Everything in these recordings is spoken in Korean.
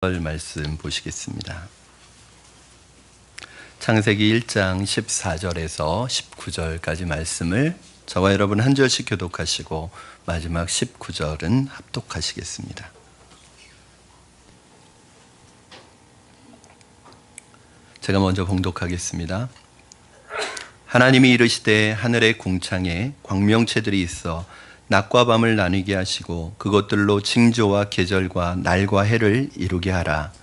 말씀 보시겠습니다. 창세기 1장 14절에서 19절까지 말씀을 저와 여러분 한 절씩 교독하시고 마지막 19절은 합독하시겠습니다. 제가 먼저 봉독하겠습니다. 하나님이 이르시되 하늘의 궁창에 광명체들이 있어 낮과 밤을 나누게 하시고 그것들로 징조와 계절과 날과 해를 이루게 하라.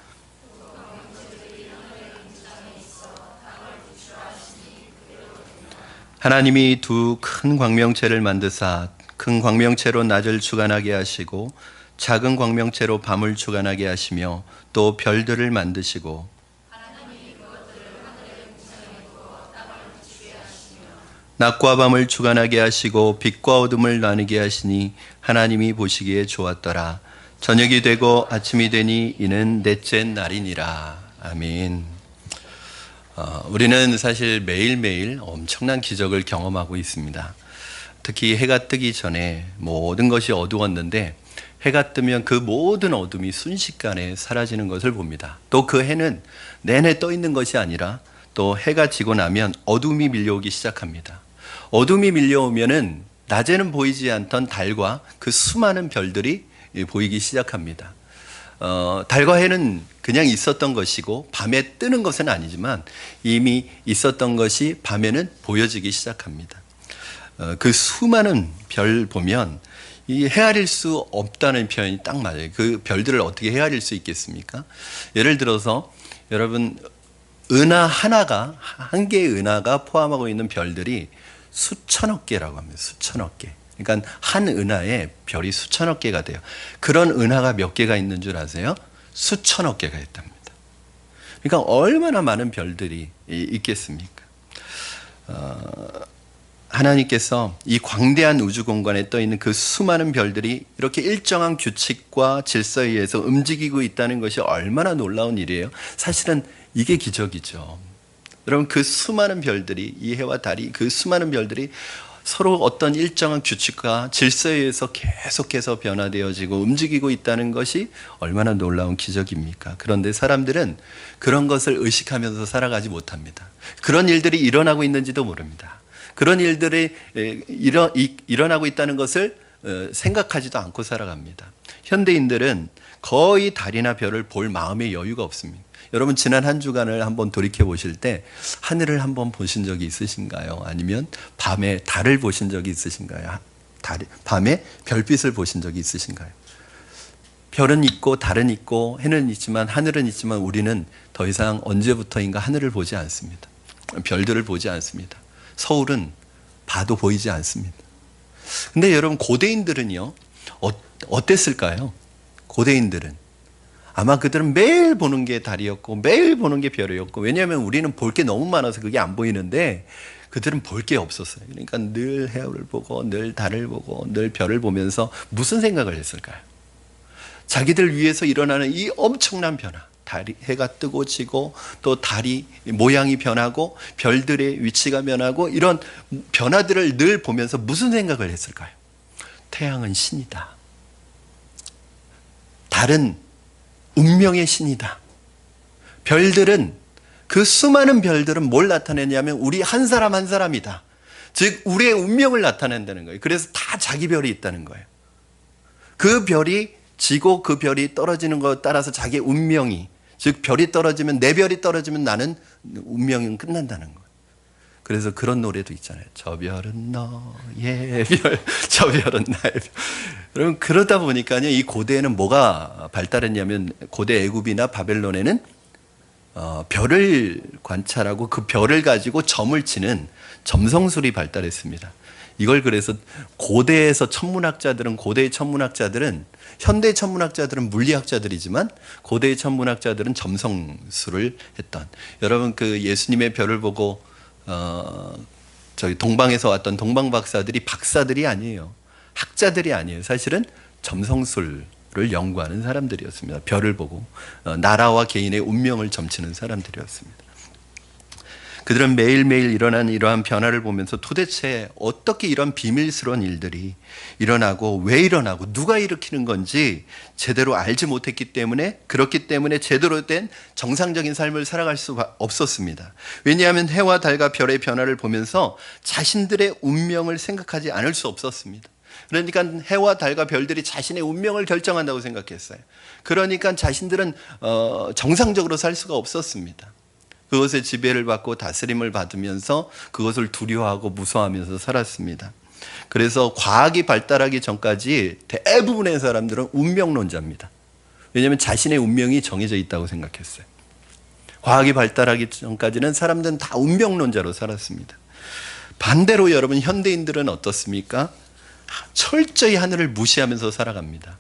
하나님이 두 큰 광명체를 만드사 큰 광명체로 낮을 주관하게 하시고 작은 광명체로 밤을 주관하게 하시며 또 별들을 만드시고 낮과 밤을 주관하게 하시고 빛과 어둠을 나누게 하시니 하나님이 보시기에 좋았더라. 저녁이 되고 아침이 되니 이는 넷째 날이니라. 아멘. 우리는 사실 매일매일 엄청난 기적을 경험하고 있습니다. 특히 해가 뜨기 전에 모든 것이 어두웠는데 해가 뜨면 그 모든 어둠이 순식간에 사라지는 것을 봅니다. 또 그 해는 내내 떠 있는 것이 아니라 또 해가 지고 나면 어둠이 밀려오기 시작합니다. 어둠이 밀려오면은 낮에는 보이지 않던 달과 그 수많은 별들이 보이기 시작합니다. 달과 해는 그냥 있었던 것이고 밤에 뜨는 것은 아니지만 이미 있었던 것이 밤에는 보여지기 시작합니다. 그 수많은 별 보면 이 헤아릴 수 없다는 표현이 딱 맞아요. 그 별들을 어떻게 헤아릴 수 있겠습니까? 예를 들어서 여러분 은하 하나가 한 개의 은하가 포함하고 있는 별들이 수천억 개라고 합니다. 수천억 개. 그러니까 한 은하에 별이 수천억 개가 돼요. 그런 은하가 몇 개가 있는 줄 아세요? 수천억 개가 있답니다. 그러니까 얼마나 많은 별들이 있겠습니까? 하나님께서 이 광대한 우주 공간에 떠 있는 그 수많은 별들이 이렇게 일정한 규칙과 질서에 의해서 움직이고 있다는 것이 얼마나 놀라운 일이에요. 사실은 이게 기적이죠. 여러분 그 수많은 별들이 이 해와 달이 그 수많은 별들이 서로 어떤 일정한 규칙과 질서에 의해서 계속해서 변화되어지고 움직이고 있다는 것이 얼마나 놀라운 기적입니까? 그런데 사람들은 그런 것을 의식하면서 살아가지 못합니다. 그런 일들이 일어나고 있는지도 모릅니다. 그런 일들이 일어나고 있다는 것을 생각하지도 않고 살아갑니다. 현대인들은 거의 달이나 별을 볼 마음의 여유가 없습니다. 여러분 지난 한 주간을 한번 돌이켜 보실 때 하늘을 한번 보신 적이 있으신가요? 아니면 밤에 달을 보신 적이 있으신가요? 밤에 별빛을 보신 적이 있으신가요? 별은 있고 달은 있고 해는 있지만 하늘은 있지만 우리는 더 이상 언제부터인가 하늘을 보지 않습니다. 별들을 보지 않습니다. 서울은 봐도 보이지 않습니다. 근데 여러분 고대인들은요 어땠을까요? 고대인들은 아마 그들은 매일 보는 게 달이었고 매일 보는 게 별이었고, 왜냐하면 우리는 볼 게 너무 많아서 그게 안 보이는데 그들은 볼 게 없었어요. 그러니까 늘 해를 보고 늘 달을 보고 늘 별을 보면서 무슨 생각을 했을까요? 자기들 위해서 일어나는 이 엄청난 변화, 해가 뜨고 지고 또 달이 모양이 변하고 별들의 위치가 변하고 이런 변화들을 늘 보면서 무슨 생각을 했을까요? 태양은 신이다. 달은 운명의 신이다. 별들은 그 수많은 별들은 뭘 나타내냐면 우리 한 사람 한 사람이다. 즉 우리의 운명을 나타낸다는 거예요. 그래서 다 자기 별이 있다는 거예요. 그 별이 지고 그 별이 떨어지는 것에 따라서 자기의 운명이, 즉 별이 떨어지면 내 별이 떨어지면 나는 운명은 끝난다는 거예요. 그래서 그런 노래도 있잖아요. 저 별은 너의 별, 저 별은 나의 별. 여러분 그러다 보니까요, 이 고대에는 뭐가 발달했냐면 고대 애굽이나 바벨론에는 별을 관찰하고 그 별을 가지고 점을 치는 점성술이 발달했습니다. 이걸 그래서 고대에의 천문학자들은 현대 천문학자들은 물리학자들이지만 고대의 천문학자들은 점성술을 했던, 여러분 그 예수님의 별을 보고 저희 동방에서 왔던 동방 박사들이 박사들이 아니에요. 학자들이 아니에요. 사실은 점성술을 연구하는 사람들이었습니다. 별을 보고 나라와 개인의 운명을 점치는 사람들이었습니다. 그들은 매일매일 일어나는 이러한 변화를 보면서 도대체 어떻게 이런 비밀스러운 일들이 일어나고 왜 일어나고 누가 일으키는 건지 제대로 알지 못했기 때문에, 그렇기 때문에 제대로 된 정상적인 삶을 살아갈 수 없었습니다. 왜냐하면 해와 달과 별의 변화를 보면서 자신들의 운명을 생각하지 않을 수 없었습니다. 그러니까 해와 달과 별들이 자신의 운명을 결정한다고 생각했어요. 그러니까 자신들은 정상적으로 살 수가 없었습니다. 그것의 지배를 받고 다스림을 받으면서 그것을 두려워하고 무서워하면서 살았습니다. 그래서 과학이 발달하기 전까지 대부분의 사람들은 운명론자입니다. 왜냐하면 자신의 운명이 정해져 있다고 생각했어요. 과학이 발달하기 전까지는 사람들은 다 운명론자로 살았습니다. 반대로 여러분, 현대인들은 어떻습니까? 철저히 하늘을 무시하면서 살아갑니다.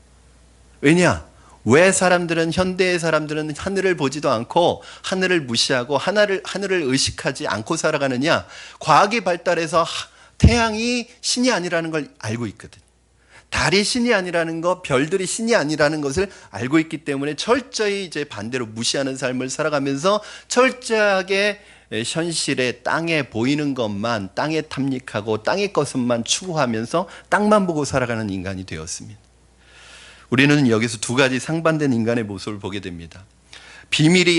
왜냐? 왜 현대의 사람들은 하늘을 보지도 않고 하늘을 무시하고 하늘을 의식하지 않고 살아가느냐? 과학이 발달해서 태양이 신이 아니라는 걸 알고 있거든요. 달이 신이 아니라는 것, 별들이 신이 아니라는 것을 알고 있기 때문에 철저히 이제 반대로 무시하는 삶을 살아가면서 철저하게 현실에 땅에 보이는 것만, 땅에 탐닉하고 땅의 것만 추구하면서 땅만 보고 살아가는 인간이 되었습니다. 우리는 여기서 두 가지 상반된 인간의 모습을 보게 됩니다.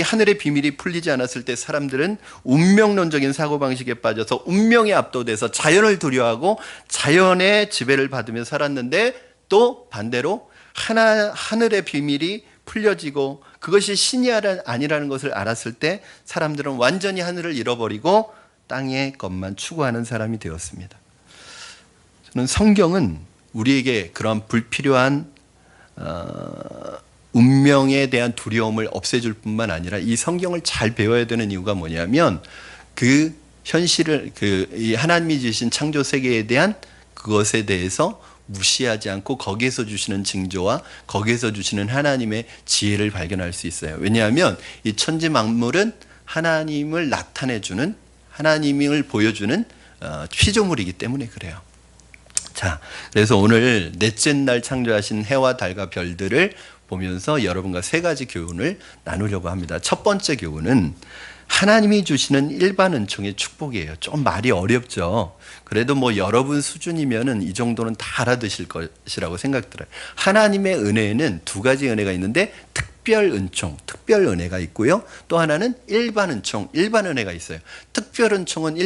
하늘의 비밀이 풀리지 않았을 때 사람들은 운명론적인 사고방식에 빠져서 운명에 압도돼서 자연을 두려워하고 자연의 지배를 받으며 살았는데, 또 반대로 하늘의 비밀이 풀려지고 그것이 신이 아니라는 것을 알았을 때 사람들은 완전히 하늘을 잃어버리고 땅의 것만 추구하는 사람이 되었습니다. 저는 성경은 우리에게 그런 불필요한 운명에 대한 두려움을 없애줄 뿐만 아니라 이 성경을 잘 배워야 되는 이유가 뭐냐면, 그 현실을, 이 하나님이 주신 창조 세계에 대한 그것에 대해서 무시하지 않고 거기에서 주시는 징조와 거기에서 주시는 하나님의 지혜를 발견할 수 있어요. 왜냐하면 이 천지 만물은 하나님을 나타내주는, 하나님을 보여주는 피조물이기 때문에 그래요. 자, 그래서 오늘 넷째 날 창조하신 해와 달과 별들을 보면서 여러분과 세 가지 교훈을 나누려고 합니다. 첫 번째 교훈은 하나님이 주시는 일반 은총의 축복이에요. 좀 말이 어렵죠. 그래도 뭐 여러분 수준이면은 이 정도는 다 알아드실 것이라고 생각 들어요. 하나님의 은혜에는 두 가지 은혜가 있는데, 특별 은총, 특별 은혜가 있고요. 또 하나는 일반 은총, 일반 은혜가 있어요. 특별 은총은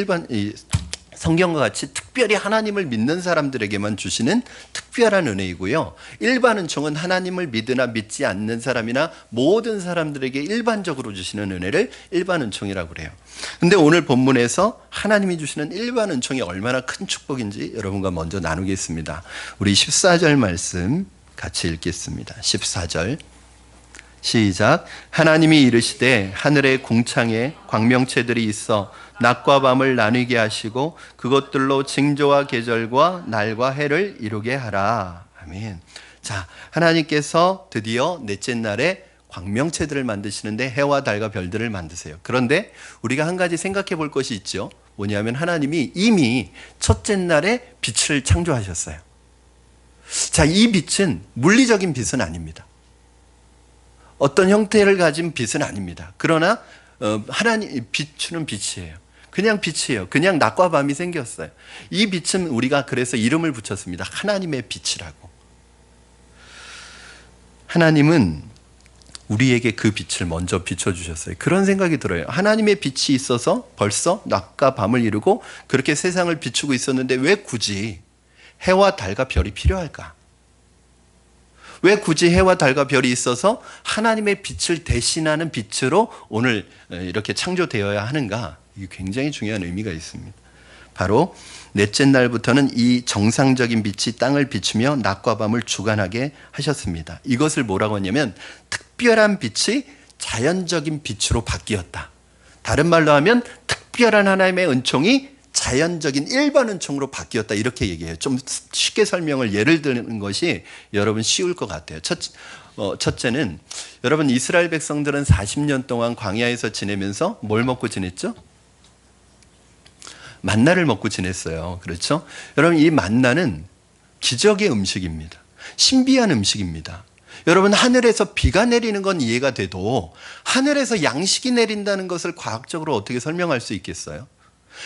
성경과 같이 특별히 하나님을 믿는 사람들에게만 주시는 특별한 은혜이고요. 일반 은총은 하나님을 믿으나 믿지 않는 사람이나 모든 사람들에게 일반적으로 주시는 은혜를 일반 은총이라고 그래요. 근데 오늘 본문에서 하나님이 주시는 일반 은총이 얼마나 큰 축복인지 여러분과 먼저 나누겠습니다. 우리 14절 말씀 같이 읽겠습니다. 14절 시작. 하나님이 이르시되 하늘의 궁창에 광명체들이 있어 낮과 밤을 나뉘게 하시고 그것들로 징조와 계절과 날과 해를 이루게 하라. 아멘. 자, 하나님께서 드디어 넷째 날에 광명체들을 만드시는데 해와 달과 별들을 만드세요. 그런데 우리가 한 가지 생각해 볼 것이 있죠. 뭐냐면 하나님이 이미 첫째 날에 빛을 창조하셨어요. 자, 이 빛은 물리적인 빛은 아닙니다. 어떤 형태를 가진 빛은 아닙니다. 그러나 하나님 비추는 빛이에요. 그냥 빛이에요. 그냥 낮과 밤이 생겼어요. 이 빛은 우리가 그래서 이름을 붙였습니다. 하나님의 빛이라고. 하나님은 우리에게 그 빛을 먼저 비춰주셨어요. 그런 생각이 들어요. 하나님의 빛이 있어서 벌써 낮과 밤을 이루고 그렇게 세상을 비추고 있었는데 왜 굳이 해와 달과 별이 필요할까? 왜 굳이 해와 달과 별이 있어서 하나님의 빛을 대신하는 빛으로 오늘 이렇게 창조되어야 하는가? 이게 굉장히 중요한 의미가 있습니다. 바로 넷째 날부터는 이 정상적인 빛이 땅을 비추며 낮과 밤을 주관하게 하셨습니다. 이것을 뭐라고 하냐면 특별한 빛이 자연적인 빛으로 바뀌었다. 다른 말로 하면 특별한 하나님의 은총이 자연적인 일반 은총으로 바뀌었다, 이렇게 얘기해요. 좀 쉽게 설명을 예를 드는 것이 여러분 쉬울 것 같아요. 첫째는 여러분 이스라엘 백성들은 40년 동안 광야에서 지내면서 뭘 먹고 지냈죠? 만나를 먹고 지냈어요. 그렇죠? 여러분 이 만나는 기적의 음식입니다. 신비한 음식입니다. 여러분, 하늘에서 비가 내리는 건 이해가 돼도 하늘에서 양식이 내린다는 것을 과학적으로 어떻게 설명할 수 있겠어요?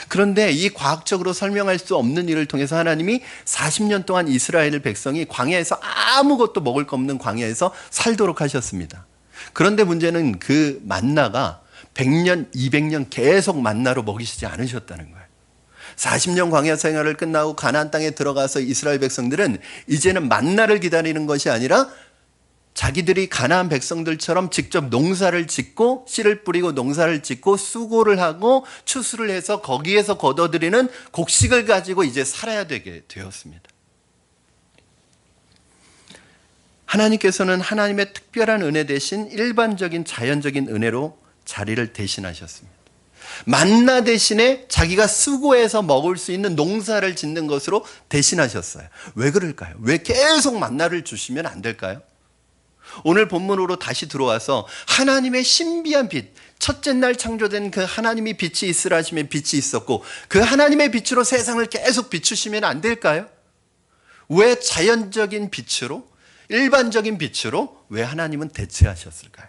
그런데 이 과학적으로 설명할 수 없는 일을 통해서 하나님이 40년 동안 이스라엘 백성이 광야에서 아무것도 먹을 거 없는 광야에서 살도록 하셨습니다. 그런데 문제는 그 만나가 100년, 200년 계속 만나로 먹이시지 않으셨다는 거예요. 40년 광야 생활을 끝나고 가나안 땅에 들어가서 이스라엘 백성들은 이제는 만나를 기다리는 것이 아니라 자기들이 가나안 백성들처럼 직접 농사를 짓고 씨를 뿌리고 농사를 짓고 수고를 하고 추수를 해서 거기에서 거둬들이는 곡식을 가지고 이제 살아야 되게 되었습니다. 하나님께서는 하나님의 특별한 은혜 대신 일반적인 자연적인 은혜로 자리를 대신하셨습니다. 만나 대신에 자기가 수고해서 먹을 수 있는 농사를 짓는 것으로 대신하셨어요. 왜 그럴까요? 왜 계속 만나를 주시면 안 될까요? 오늘 본문으로 다시 들어와서 하나님의 신비한 빛, 첫째 날 창조된 그 하나님이 빛이 있으라 하시면 빛이 있었고 그 하나님의 빛으로 세상을 계속 비추시면 안 될까요? 왜 자연적인 빛으로, 일반적인 빛으로 왜 하나님은 대체하셨을까요?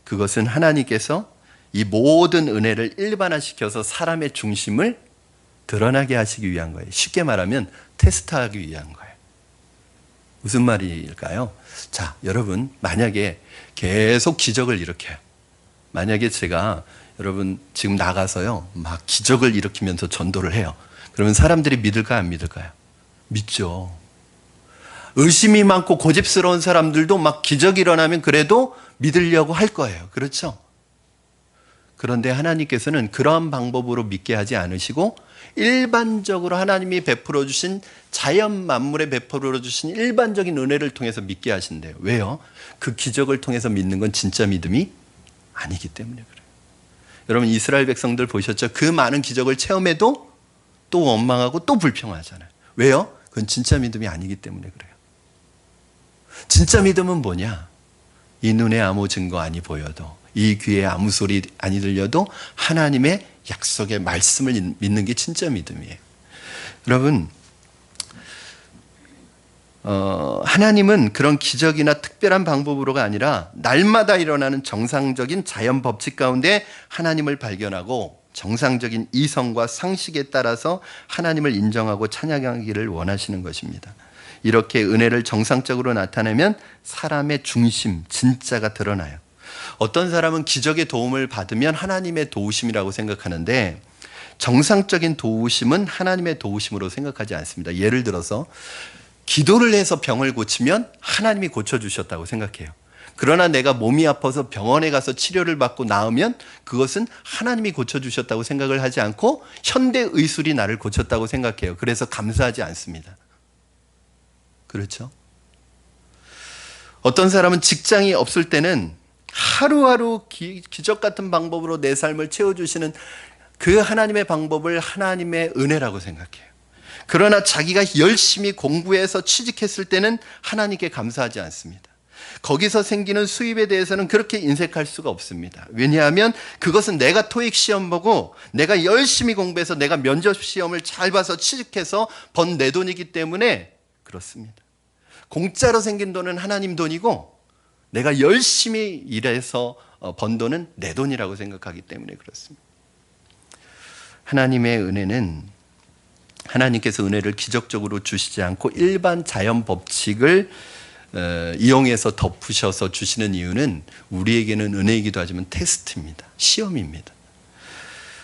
그것은 하나님께서 이 모든 은혜를 일반화시켜서 사람의 중심을 드러나게 하시기 위한 거예요. 쉽게 말하면 테스트하기 위한 거예요. 무슨 말일까요? 자, 여러분, 만약에 계속 기적을 일으켜요. 만약에 제가 여러분 지금 나가서요, 막 기적을 일으키면서 전도를 해요. 그러면 사람들이 믿을까요, 안 믿을까요? 믿죠. 의심이 많고 고집스러운 사람들도 막 기적이 일어나면 그래도 믿으려고 할 거예요. 그렇죠? 그런데 하나님께서는 그러한 방법으로 믿게 하지 않으시고 일반적으로 하나님이 베풀어 주신 자연 만물에 베풀어 주신 일반적인 은혜를 통해서 믿게 하신대요. 왜요? 그 기적을 통해서 믿는 건 진짜 믿음이 아니기 때문에 그래요. 여러분, 이스라엘 백성들 보셨죠? 그 많은 기적을 체험해도 또 원망하고 또 불평하잖아요. 왜요? 그건 진짜 믿음이 아니기 때문에 그래요. 진짜 믿음은 뭐냐? 이 눈에 아무 증거 아니 보여도, 이 귀에 아무 소리 아니 들려도 하나님의 약속의 말씀을 믿는 게 진짜 믿음이에요. 여러분, 하나님은 그런 기적이나 특별한 방법으로가 아니라 날마다 일어나는 정상적인 자연 법칙 가운데 하나님을 발견하고 정상적인 이성과 상식에 따라서 하나님을 인정하고 찬양하기를 원하시는 것입니다. 이렇게 은혜를 정상적으로 나타내면 사람의 중심, 진짜가 드러나요. 어떤 사람은 기적의 도움을 받으면 하나님의 도우심이라고 생각하는데 정상적인 도우심은 하나님의 도우심으로 생각하지 않습니다. 예를 들어서 기도를 해서 병을 고치면 하나님이 고쳐주셨다고 생각해요. 그러나 내가 몸이 아파서 병원에 가서 치료를 받고 나으면 그것은 하나님이 고쳐주셨다고 생각을 하지 않고 현대의술이 나를 고쳤다고 생각해요. 그래서 감사하지 않습니다. 그렇죠? 어떤 사람은 직장이 없을 때는 하루하루 기적 같은 방법으로 내 삶을 채워주시는 그 하나님의 방법을 하나님의 은혜라고 생각해요. 그러나 자기가 열심히 공부해서 취직했을 때는 하나님께 감사하지 않습니다. 거기서 생기는 수입에 대해서는 그렇게 인색할 수가 없습니다. 왜냐하면 그것은 내가 토익 시험 보고 내가 열심히 공부해서 내가 면접 시험을 잘 봐서 취직해서 번 내 돈이기 때문에 그렇습니다. 공짜로 생긴 돈은 하나님 돈이고 내가 열심히 일해서 번 돈은 내 돈이라고 생각하기 때문에 그렇습니다. 하나님의 은혜는 하나님께서 은혜를 기적적으로 주시지 않고 일반 자연 법칙을 이용해서 덮으셔서 주시는 이유는 우리에게는 은혜이기도 하지만 테스트입니다. 시험입니다.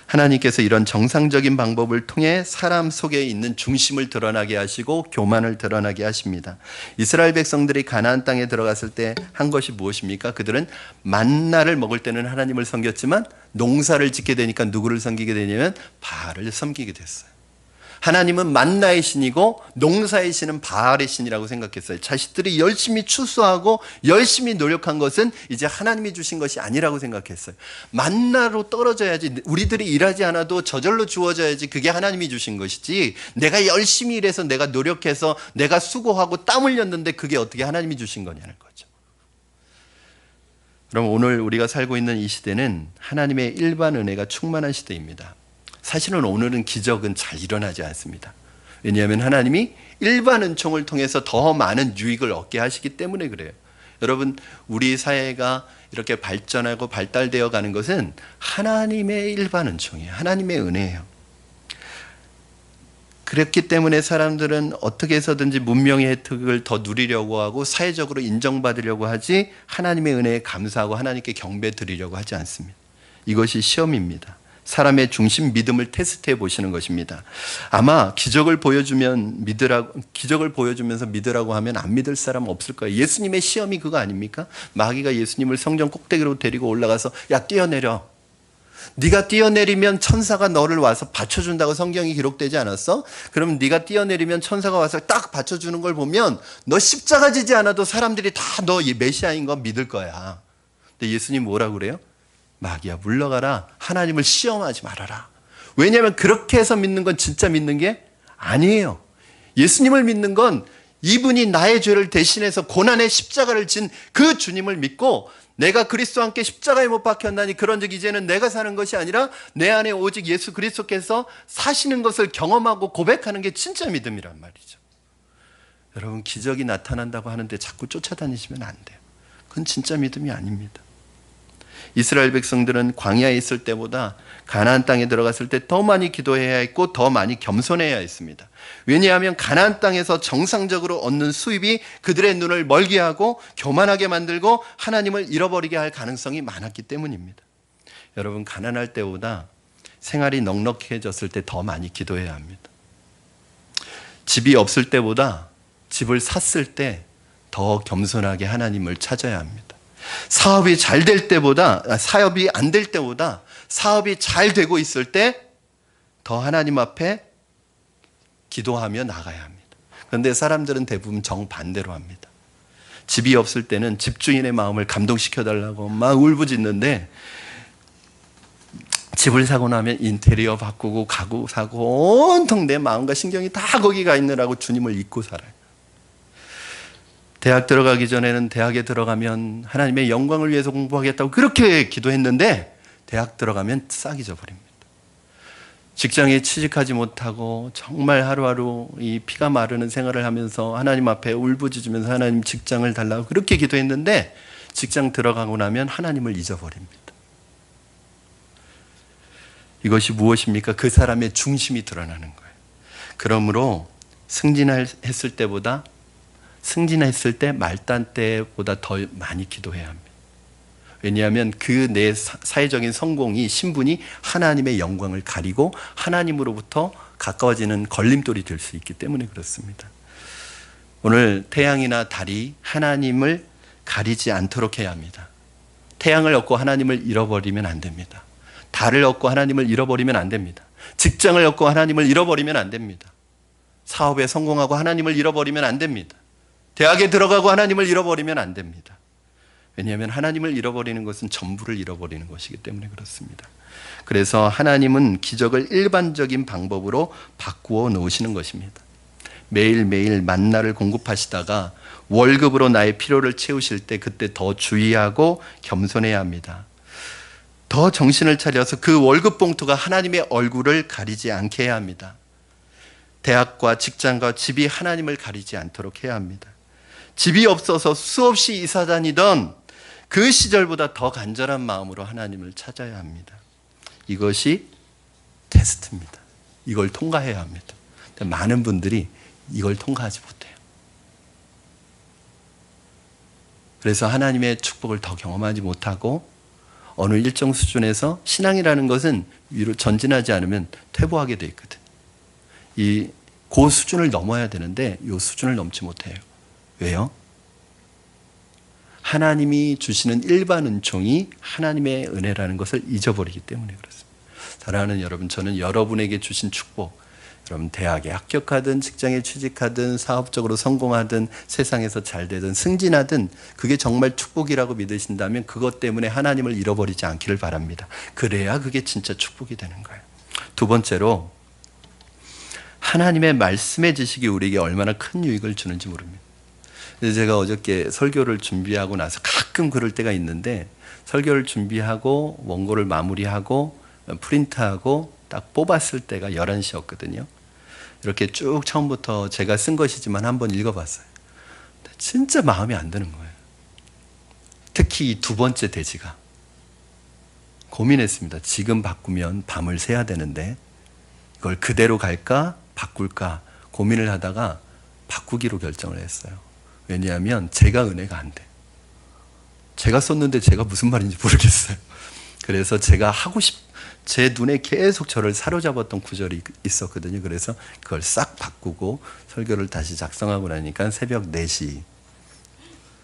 하나님께서 이런 정상적인 방법을 통해 사람 속에 있는 중심을 드러나게 하시고 교만을 드러나게 하십니다. 이스라엘 백성들이 가나안 땅에 들어갔을 때 한 것이 무엇입니까? 그들은 만나를 먹을 때는 하나님을 섬겼지만 농사를 짓게 되니까 누구를 섬기게 되냐면 바알을 섬기게 됐어요. 하나님은 만나의 신이고 농사의 신은 바알의 신이라고 생각했어요. 자식들이 열심히 추수하고 열심히 노력한 것은 이제 하나님이 주신 것이 아니라고 생각했어요. 만나로 떨어져야지, 우리들이 일하지 않아도 저절로 주어져야지 그게 하나님이 주신 것이지, 내가 열심히 일해서 내가 노력해서 내가 수고하고 땀 흘렸는데 그게 어떻게 하나님이 주신 거냐는 거죠. 그럼 오늘 우리가 살고 있는 이 시대는 하나님의 일반 은혜가 충만한 시대입니다. 사실은 오늘은 기적은 잘 일어나지 않습니다. 왜냐하면 하나님이 일반 은총을 통해서 더 많은 유익을 얻게 하시기 때문에 그래요. 여러분, 우리 사회가 이렇게 발전하고 발달되어 가는 것은 하나님의 일반 은총이에요. 하나님의 은혜예요. 그렇기 때문에 사람들은 어떻게 해서든지 문명의 혜택을 더 누리려고 하고 사회적으로 인정받으려고 하지, 하나님의 은혜에 감사하고 하나님께 경배 드리려고 하지 않습니다. 이것이 시험입니다. 사람의 중심 믿음을 테스트해 보시는 것입니다. 아마 기적을 보여주면서 믿으라고 하면 안 믿을 사람 없을 거예요. 예수님의 시험이 그거 아닙니까? 마귀가 예수님을 성전 꼭대기로 데리고 올라가서 야, 뛰어내려. 네가 뛰어내리면 천사가 너를 와서 받쳐준다고 성경이 기록되지 않았어? 그럼 네가 뛰어내리면 천사가 와서 딱 받쳐주는 걸 보면 너 십자가 지지 않아도 사람들이 다 너 메시아인 거 믿을 거야. 근데 예수님 뭐라고 그래요? 마귀야, 물러가라. 하나님을 시험하지 말아라. 왜냐하면 그렇게 해서 믿는 건 진짜 믿는 게 아니에요. 예수님을 믿는 건 이분이 나의 죄를 대신해서 고난의 십자가를 진 그 주님을 믿고, 내가 그리스도와 함께 십자가에 못 박혔나니 그런즉 이제는 내가 사는 것이 아니라 내 안에 오직 예수 그리스도께서 사시는 것을 경험하고 고백하는 게 진짜 믿음이란 말이죠. 여러분, 기적이 나타난다고 하는데 자꾸 쫓아다니시면 안 돼요. 그건 진짜 믿음이 아닙니다. 이스라엘 백성들은 광야에 있을 때보다 가나안 땅에 들어갔을 때 더 많이 기도해야 했고 더 많이 겸손해야 했습니다. 왜냐하면 가나안 땅에서 정상적으로 얻는 수입이 그들의 눈을 멀게 하고 교만하게 만들고 하나님을 잃어버리게 할 가능성이 많았기 때문입니다. 여러분, 가난할 때보다 생활이 넉넉해졌을 때 더 많이 기도해야 합니다. 집이 없을 때보다 집을 샀을 때 더 겸손하게 하나님을 찾아야 합니다. 사업이 잘 될 때보다, 사업이 안 될 때보다 사업이 잘 되고 있을 때 더 하나님 앞에 기도하며 나가야 합니다. 그런데 사람들은 대부분 정반대로 합니다. 집이 없을 때는 집주인의 마음을 감동시켜달라고 막 울부짖는데, 집을 사고 나면 인테리어 바꾸고 가구 사고 온통 내 마음과 신경이 다 거기 가 있느라고 주님을 잊고 살아요. 대학 들어가기 전에는 대학에 들어가면 하나님의 영광을 위해서 공부하겠다고 그렇게 기도했는데 대학 들어가면 싹 잊어버립니다. 직장에 취직하지 못하고 정말 하루하루 이 피가 마르는 생활을 하면서 하나님 앞에 울부짖으면서 하나님 직장을 달라고 그렇게 기도했는데 직장 들어가고 나면 하나님을 잊어버립니다. 이것이 무엇입니까? 그 사람의 중심이 드러나는 거예요. 그러므로 승진했을 때 말단 때보다 더 많이 기도해야 합니다. 왜냐하면 그 내 사회적인 성공이, 신분이 하나님의 영광을 가리고 하나님으로부터 가까워지는 걸림돌이 될 수 있기 때문에 그렇습니다. 오늘 태양이나 달이 하나님을 가리지 않도록 해야 합니다. 태양을 얻고 하나님을 잃어버리면 안 됩니다. 달을 얻고 하나님을 잃어버리면 안 됩니다. 직장을 얻고 하나님을 잃어버리면 안 됩니다. 사업에 성공하고 하나님을 잃어버리면 안 됩니다. 대학에 들어가고 하나님을 잃어버리면 안 됩니다. 왜냐하면 하나님을 잃어버리는 것은 전부를 잃어버리는 것이기 때문에 그렇습니다. 그래서 하나님은 기적을 일반적인 방법으로 바꾸어 놓으시는 것입니다. 매일매일 만나를 공급하시다가 월급으로 나의 필요를 채우실 때 그때 더 주의하고 겸손해야 합니다. 더 정신을 차려서 그 월급 봉투가 하나님의 얼굴을 가리지 않게 해야 합니다. 대학과 직장과 집이 하나님을 가리지 않도록 해야 합니다. 집이 없어서 수없이 이사 다니던 그 시절보다 더 간절한 마음으로 하나님을 찾아야 합니다. 이것이 테스트입니다. 이걸 통과해야 합니다. 많은 분들이 이걸 통과하지 못해요. 그래서 하나님의 축복을 더 경험하지 못하고 어느 일정 수준에서, 신앙이라는 것은 위로 전진하지 않으면 퇴보하게 돼 있거든. 그 수준을 넘어야 되는데 이 수준을 넘지 못해요. 왜요? 하나님이 주시는 일반 은총이 하나님의 은혜라는 것을 잊어버리기 때문에 그렇습니다. 사랑하는 여러분, 저는 여러분에게 주신 축복, 여러분 대학에 합격하든 직장에 취직하든 사업적으로 성공하든 세상에서 잘 되든 승진하든 그게 정말 축복이라고 믿으신다면 그것 때문에 하나님을 잃어버리지 않기를 바랍니다. 그래야 그게 진짜 축복이 되는 거예요. 두 번째로, 하나님의 말씀의 지식이 우리에게 얼마나 큰 유익을 주는지 모릅니다. 제가 어저께 설교를 준비하고 나서 가끔 그럴 때가 있는데, 설교를 준비하고 원고를 마무리하고 프린트하고 딱 뽑았을 때가 11시였거든요. 이렇게 쭉 처음부터 제가 쓴 것이지만 한번 읽어봤어요. 진짜 마음에 안 드는 거예요. 특히 이 두 번째 대지가. 고민했습니다. 지금 바꾸면 밤을 새야 되는데 이걸 그대로 갈까 바꿀까 고민을 하다가 바꾸기로 결정을 했어요. 왜냐하면 제가 은혜가 안 돼. 제가 썼는데 제가 무슨 말인지 모르겠어요. 그래서 제가 제 눈에 계속 저를 사로잡았던 구절이 있었거든요. 그래서 그걸 싹 바꾸고 설교를 다시 작성하고 나니까 새벽 4시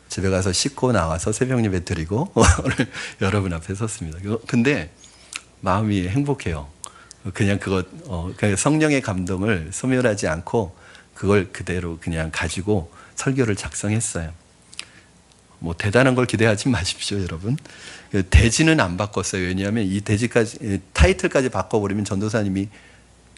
집에 가서 씻고 나와서 새벽 예배 드리고 오늘 여러분 앞에 섰습니다. 근데 마음이 행복해요. 그냥 그냥 성령의 감동을 소멸하지 않고 그걸 그대로 그냥 가지고 설교를 작성했어요. 뭐 대단한 걸 기대하지 마십시오, 여러분. 대지는 안 바꿨어요. 왜냐하면 이 대지까지 타이틀까지 바꿔버리면 전도사님이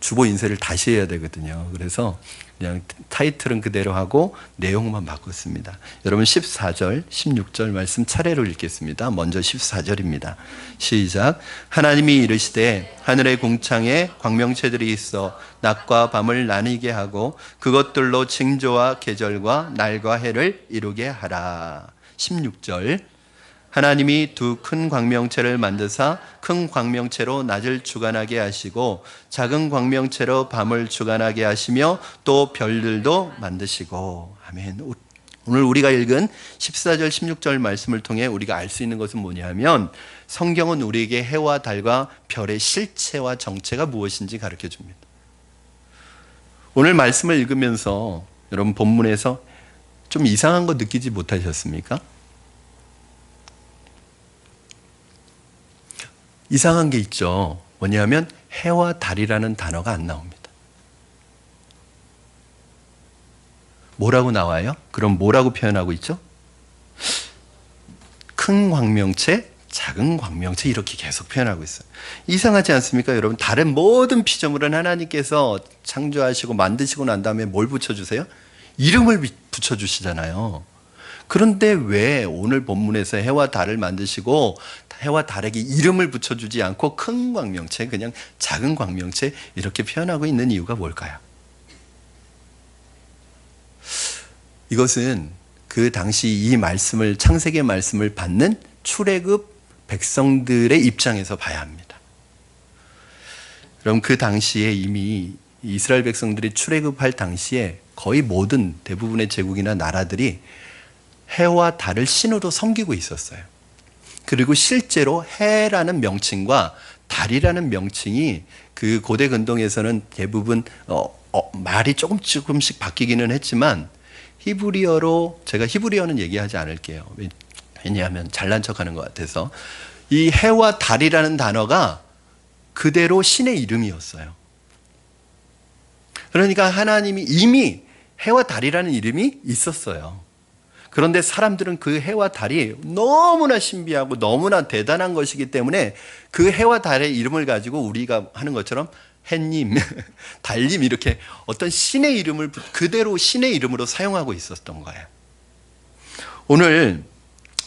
주보 인쇄를 다시 해야 되거든요. 그래서 그냥 타이틀은 그대로 하고 내용만 바꿨습니다. 여러분 14절, 16절 말씀 차례로 읽겠습니다. 먼저 14절입니다. 시작. 하나님이 이르시되 하늘의 궁창에 광명체들이 있어 낮과 밤을 나뉘게 하고 그것들로 징조와 계절과 날과 해를 이루게 하라. 16절. 하나님이 두 큰 광명체를 만드사 큰 광명체로 낮을 주관하게 하시고 작은 광명체로 밤을 주관하게 하시며 또 별들도 만드시고. 아멘. 오늘 우리가 읽은 14절 16절 말씀을 통해 우리가 알 수 있는 것은 뭐냐면 성경은 우리에게 해와 달과 별의 실체와 정체가 무엇인지 가르쳐 줍니다. 오늘 말씀을 읽으면서 여러분 본문에서 좀 이상한 거 느끼지 못하셨습니까? 이상한 게 있죠. 뭐냐면 해와 달이라는 단어가 안 나옵니다. 뭐라고 나와요? 그럼 뭐라고 표현하고 있죠? 큰 광명체, 작은 광명체 이렇게 계속 표현하고 있어요. 이상하지 않습니까? 여러분 다른 모든 피조물은 하나님께서 창조하시고 만드시고 난 다음에 뭘 붙여주세요? 이름을 붙여주시잖아요. 그런데 왜 오늘 본문에서 해와 달을 만드시고 해와 달에게 이름을 붙여주지 않고 큰 광명체, 그냥 작은 광명체 이렇게 표현하고 있는 이유가 뭘까요? 이것은 그 당시 이 말씀을, 창세기의 말씀을 받는 출애굽 백성들의 입장에서 봐야 합니다. 그럼 그 당시에 이미 이스라엘 백성들이 출애굽할 당시에 거의 모든 대부분의 제국이나 나라들이 해와 달을 신으로 섬기고 있었어요. 그리고 실제로 해라는 명칭과 달이라는 명칭이 그 고대 근동에서는 대부분 말이 조금씩 바뀌기는 했지만 히브리어로, 제가 히브리어는 얘기하지 않을게요. 왜냐하면 잘난 척하는 것 같아서. 이 해와 달이라는 단어가 그대로 신의 이름이었어요. 그러니까 하나님이 이미 해와 달이라는 이름이 있었어요. 그런데 사람들은 그 해와 달이 너무나 신비하고 너무나 대단한 것이기 때문에 그 해와 달의 이름을 가지고 우리가 하는 것처럼 해님, 달님 이렇게 어떤 신의 이름을 그대로 신의 이름으로 사용하고 있었던 거예요. 오늘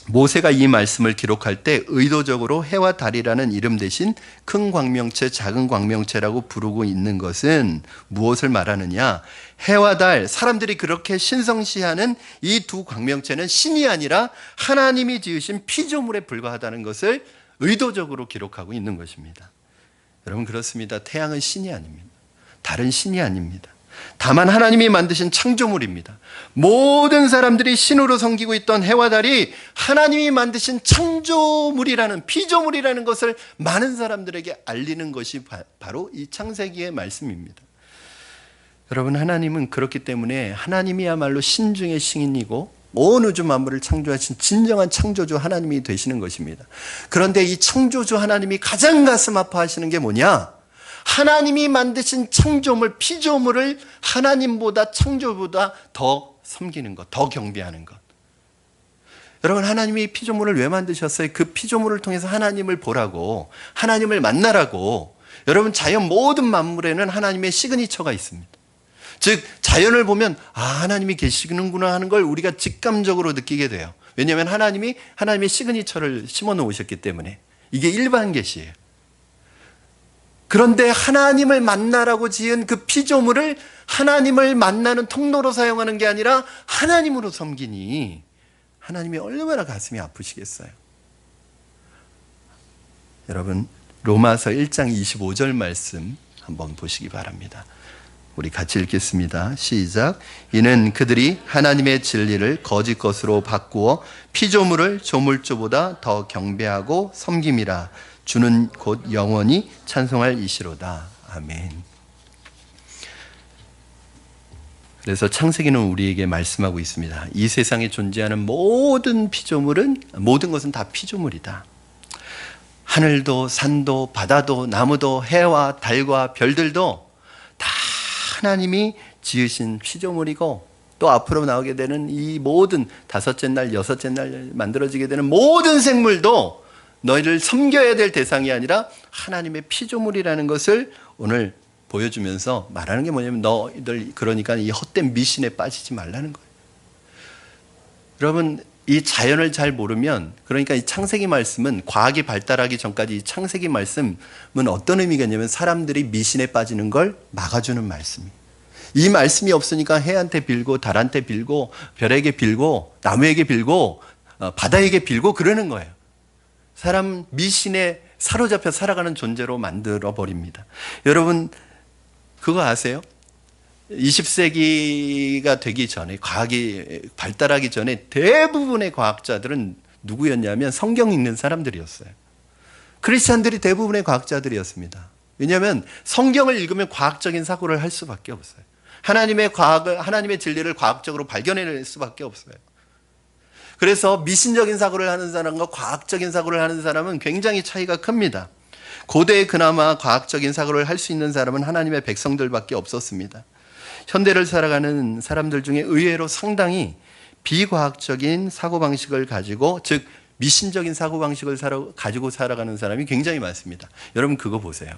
모세가 이 말씀을 기록할 때 의도적으로 해와 달이라는 이름 대신 큰 광명체, 작은 광명체라고 부르고 있는 것은 무엇을 말하느냐? 해와 달, 사람들이 그렇게 신성시하는 이 두 광명체는 신이 아니라 하나님이 지으신 피조물에 불과하다는 것을 의도적으로 기록하고 있는 것입니다. 여러분 그렇습니다. 태양은 신이 아닙니다. 달은 신이 아닙니다. 다만 하나님이 만드신 창조물입니다. 모든 사람들이 신으로 섬기고 있던 해와 달이 하나님이 만드신 창조물이라는, 피조물이라는 것을 많은 사람들에게 알리는 것이 바로 이 창세기의 말씀입니다. 여러분 하나님은 그렇기 때문에 하나님이야말로 신 중의 신이고 온 우주 만물을 창조하신 진정한 창조주 하나님이 되시는 것입니다. 그런데 이 창조주 하나님이 가장 가슴 아파하시는 게 뭐냐? 하나님이 만드신 창조물, 피조물을 하나님보다, 창조보다 더 섬기는 것, 더 경배하는 것. 여러분 하나님이 피조물을 왜 만드셨어요? 그 피조물을 통해서 하나님을 보라고, 하나님을 만나라고. 여러분 자연 모든 만물에는 하나님의 시그니처가 있습니다. 즉 자연을 보면 하나님이 계시는구나 하는 걸 우리가 직감적으로 느끼게 돼요. 왜냐하면 하나님이 하나님의 시그니처를 심어 놓으셨기 때문에. 이게 일반 계시예요. 그런데 하나님을 만나라고 지은 그 피조물을 하나님을 만나는 통로로 사용하는 게 아니라 하나님으로 섬기니 하나님이 얼마나 가슴이 아프시겠어요. 여러분, 로마서 1장 25절 말씀 한번 보시기 바랍니다. 우리 같이 읽겠습니다. 시작. 이는 그들이 하나님의 진리를 거짓 것으로 바꾸어 피조물을 조물주보다 더 경배하고 섬김이라. 주는 곧 영원히 찬송할 이시로다. 아멘. 그래서 창세기는 우리에게 말씀하고 있습니다. 이 세상에 존재하는 모든 피조물은, 모든 것은 다 피조물이다. 하늘도 산도 바다도 나무도 해와 달과 별들도 다 하나님이 지으신 피조물이고, 또 앞으로 나오게 되는 이 모든 다섯째 날 여섯째 날 만들어지게 되는 모든 생물도 너희를 섬겨야 될 대상이 아니라 하나님의 피조물이라는 것을 오늘 보여주면서 말하는 게 뭐냐면, 너희들 그러니까 이 헛된 미신에 빠지지 말라는 거예요. 여러분, 이 자연을 잘 모르면, 그러니까 이 창세기 말씀은, 과학이 발달하기 전까지 이 창세기 말씀은 어떤 의미가 있냐면 사람들이 미신에 빠지는 걸 막아주는 말씀이에요. 이 말씀이 없으니까 해한테 빌고 달한테 빌고 별에게 빌고 나무에게 빌고 바다에게 빌고 그러는 거예요. 사람 미신에 사로잡혀 살아가는 존재로 만들어 버립니다. 여러분, 그거 아세요? 20세기가 되기 전에, 과학이 발달하기 전에 대부분의 과학자들은 누구였냐면 성경 읽는 사람들이었어요. 크리스찬들이 대부분의 과학자들이었습니다. 왜냐하면 성경을 읽으면 과학적인 사고를 할 수밖에 없어요. 하나님의 진리를 과학적으로 발견해낼 수밖에 없어요. 그래서 미신적인 사고를 하는 사람과 과학적인 사고를 하는 사람은 굉장히 차이가 큽니다. 고대에 그나마 과학적인 사고를 할 수 있는 사람은 하나님의 백성들밖에 없었습니다. 현대를 살아가는 사람들 중에 의외로 상당히 비과학적인 사고방식을 가지고, 즉 미신적인 사고방식을 가지고 살아가는 사람이 굉장히 많습니다. 여러분, 그거 보세요.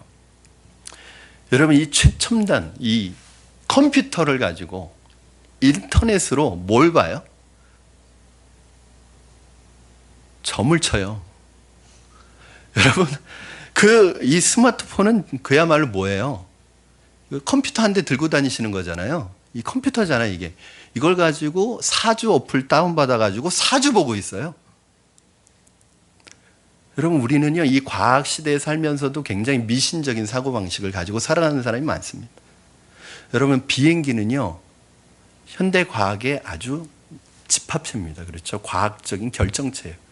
여러분, 이 최첨단 이 컴퓨터를 가지고 인터넷으로 뭘 봐요? 점을 쳐요. 여러분, 이 스마트폰은 그야말로 뭐예요? 컴퓨터 한 대 들고 다니시는 거잖아요. 이 컴퓨터잖아요, 이게. 이걸 가지고 사주 어플 다운받아가지고 사주 보고 있어요. 여러분, 우리는요, 이 과학 시대에 살면서도 굉장히 미신적인 사고방식을 가지고 살아가는 사람이 많습니다. 여러분, 비행기는요, 현대 과학의 아주 집합체입니다. 그렇죠? 과학적인 결정체예요.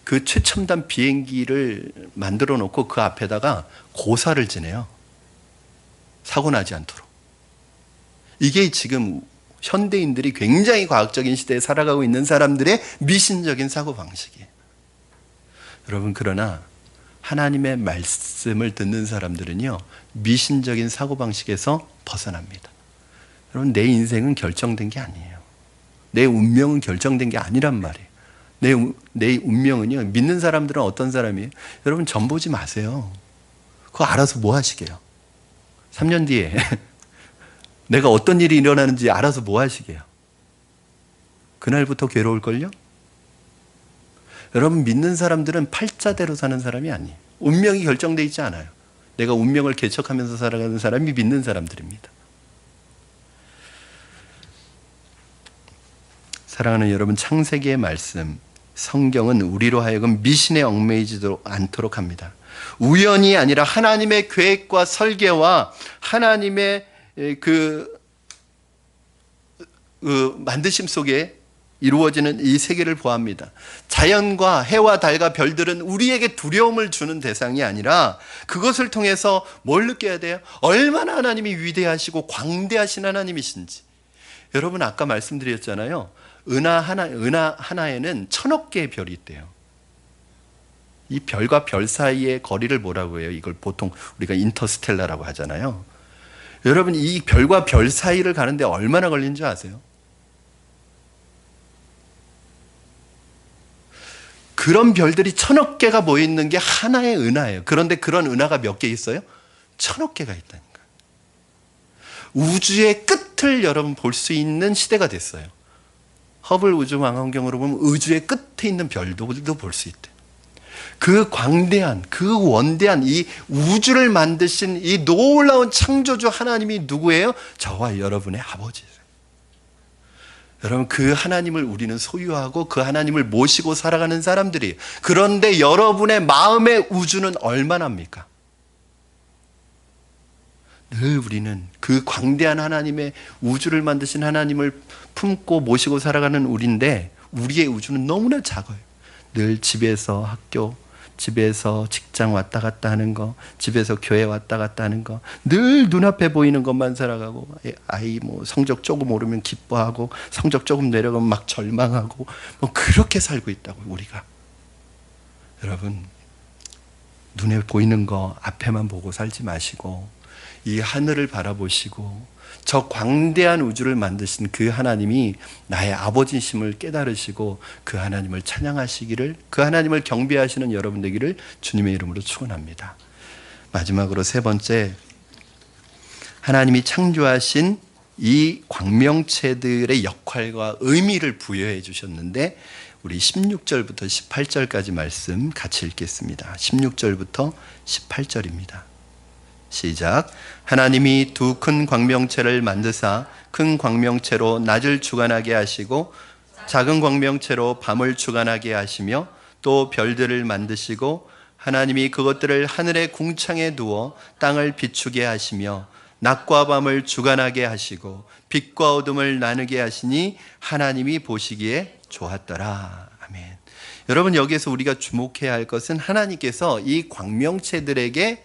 그 최첨단 비행기를 만들어 놓고 그 앞에다가 고사를 지내요. 사고 나지 않도록. 이게 지금 현대인들이 굉장히 과학적인 시대에 살아가고 있는 사람들의 미신적인 사고방식이에요. 여러분, 그러나 하나님의 말씀을 듣는 사람들은요, 미신적인 사고방식에서 벗어납니다. 여러분, 내 인생은 결정된 게 아니에요. 내 운명은 결정된 게 아니란 말이에요. 내 운명은요, 믿는 사람들은 어떤 사람이에요? 여러분, 점 보지 마세요. 그거 알아서 뭐 하시게요? 3년 뒤에 내가 어떤 일이 일어나는지 알아서 뭐 하시게요? 그날부터 괴로울걸요? 여러분, 믿는 사람들은 팔자대로 사는 사람이 아니에요. 운명이 결정되어 있지 않아요. 내가 운명을 개척하면서 살아가는 사람이 믿는 사람들입니다. 사랑하는 여러분, 창세기의 말씀, 성경은 우리로 하여금 미신에 얽매이지도 않도록 합니다. 우연이 아니라 하나님의 계획과 설계와 하나님의 만드심 속에 이루어지는 이 세계를 보합니다. 자연과 해와 달과 별들은 우리에게 두려움을 주는 대상이 아니라 그것을 통해서 뭘 느껴야 돼요? 얼마나 하나님이 위대하시고 광대하신 하나님이신지. 여러분, 아까 말씀드렸잖아요. 은하 하나에는 1000억 개의 별이 있대요. 이 별과 별 사이의 거리를 뭐라고 해요? 이걸 보통 우리가 인터스텔라라고 하잖아요. 여러분, 이 별과 별 사이를 가는데 얼마나 걸리는 줄 아세요? 그런 별들이 1000억 개가 모여있는 게 하나의 은하예요. 그런데 그런 은하가 몇 개 있어요? 1000억 개가 있다니까. 우주의 끝을 여러분 볼 수 있는 시대가 됐어요. 허블 우주망원경으로 보면 우주의 끝에 있는 별들도 볼 수 있대요. 그 광대한, 그 원대한 이 우주를 만드신 이 놀라운 창조주 하나님이 누구예요? 저와 여러분의 아버지예요. 여러분, 그 하나님을 우리는 소유하고 그 하나님을 모시고 살아가는 사람들이에요. 그런데 여러분의 마음의 우주는 얼마나입니까? 늘 우리는 그 광대한 하나님의 우주를 만드신 하나님을 품고 모시고 살아가는 우리인데 우리의 우주는 너무나 작아요. 늘 집에서 학교, 집에서 직장 왔다 갔다 하는 거, 집에서 교회 왔다 갔다 하는 거, 늘 눈앞에 보이는 것만 살아가고, 아이 뭐 성적 조금 오르면 기뻐하고, 성적 조금 내려가면 막 절망하고, 뭐 그렇게 살고 있다고 우리가. 여러분, 눈에 보이는 거 앞에만 보고 살지 마시고 이 하늘을 바라보시고 저 광대한 우주를 만드신 그 하나님이 나의 아버지심을 깨달으시고 그 하나님을 찬양하시기를, 그 하나님을 경배하시는 여러분 되기를 주님의 이름으로 축원합니다. 마지막으로 세 번째, 하나님이 창조하신 이 광명체들의 역할과 의미를 부여해 주셨는데 우리 16절부터 18절까지 말씀 같이 읽겠습니다. 16절부터 18절입니다. 시작. 하나님이 두 큰 광명체를 만드사 큰 광명체로 낮을 주관하게 하시고 작은 광명체로 밤을 주관하게 하시며 또 별들을 만드시고 하나님이 그것들을 하늘의 궁창에 두어 땅을 비추게 하시며 낮과 밤을 주관하게 하시고 빛과 어둠을 나누게 하시니 하나님이 보시기에 좋았더라. 아멘. 여러분, 여기에서 우리가 주목해야 할 것은 하나님께서 이 광명체들에게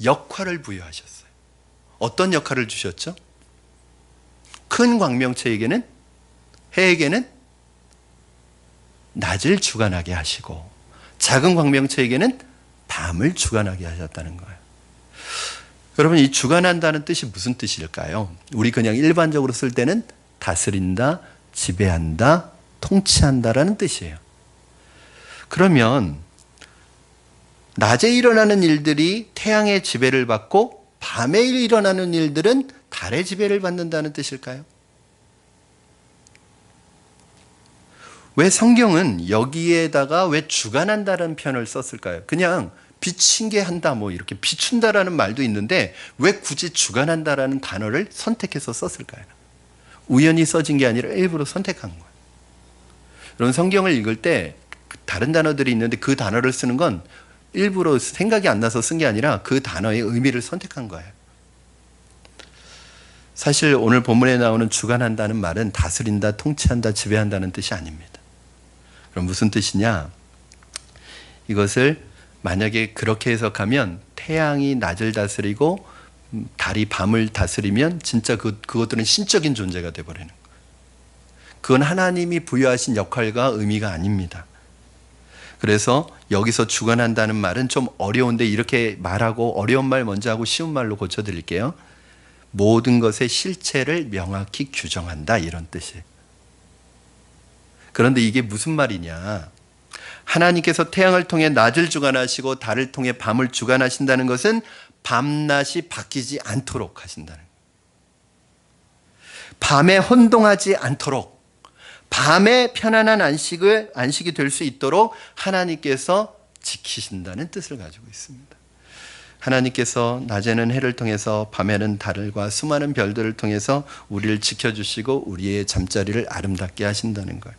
역할을 부여하셨어요. 어떤 역할을 주셨죠? 큰 광명체에게는, 해에게는 낮을 주관하게 하시고 작은 광명체에게는 밤을 주관하게 하셨다는 거예요. 여러분, 이 주관한다는 뜻이 무슨 뜻일까요? 우리 그냥 일반적으로 쓸 때는 다스린다, 지배한다, 통치한다라는 뜻이에요. 그러면 낮에 일어나는 일들이 태양의 지배를 받고 밤에 일어나는 일들은 달의 지배를 받는다는 뜻일까요? 왜 성경은 여기에다가 왜 주관한다는 표현을 썼을까요? 그냥 비치게 한다, 뭐 이렇게 비춘다라는 말도 있는데 왜 굳이 주관한다라는 단어를 선택해서 썼을까요? 우연히 써진 게 아니라 일부러 선택한 거예요. 여러분, 성경을 읽을 때 다른 단어들이 있는데 그 단어를 쓰는 건 일부러 생각이 안 나서 쓴 게 아니라 그 단어의 의미를 선택한 거예요. 사실 오늘 본문에 나오는 주관한다는 말은 다스린다, 통치한다, 지배한다는 뜻이 아닙니다. 그럼 무슨 뜻이냐? 이것을 만약에 그렇게 해석하면 태양이 낮을 다스리고 달이 밤을 다스리면 진짜 그것들은 신적인 존재가 되어버리는 거예요. 그건 하나님이 부여하신 역할과 의미가 아닙니다. 그래서 여기서 주관한다는 말은 좀 어려운데 이렇게 말하고 어려운 말 먼저 하고 쉬운 말로 고쳐드릴게요. 모든 것의 실체를 명확히 규정한다, 이런 뜻이에요. 그런데 이게 무슨 말이냐? 하나님께서 태양을 통해 낮을 주관하시고 달을 통해 밤을 주관하신다는 것은 밤낮이 바뀌지 않도록 하신다는 거예요. 밤에 혼동하지 않도록, 밤에 편안한 안식이 될 수 있도록 하나님께서 지키신다는 뜻을 가지고 있습니다. 하나님께서 낮에는 해를 통해서 밤에는 달과 수많은 별들을 통해서 우리를 지켜주시고 우리의 잠자리를 아름답게 하신다는 거예요.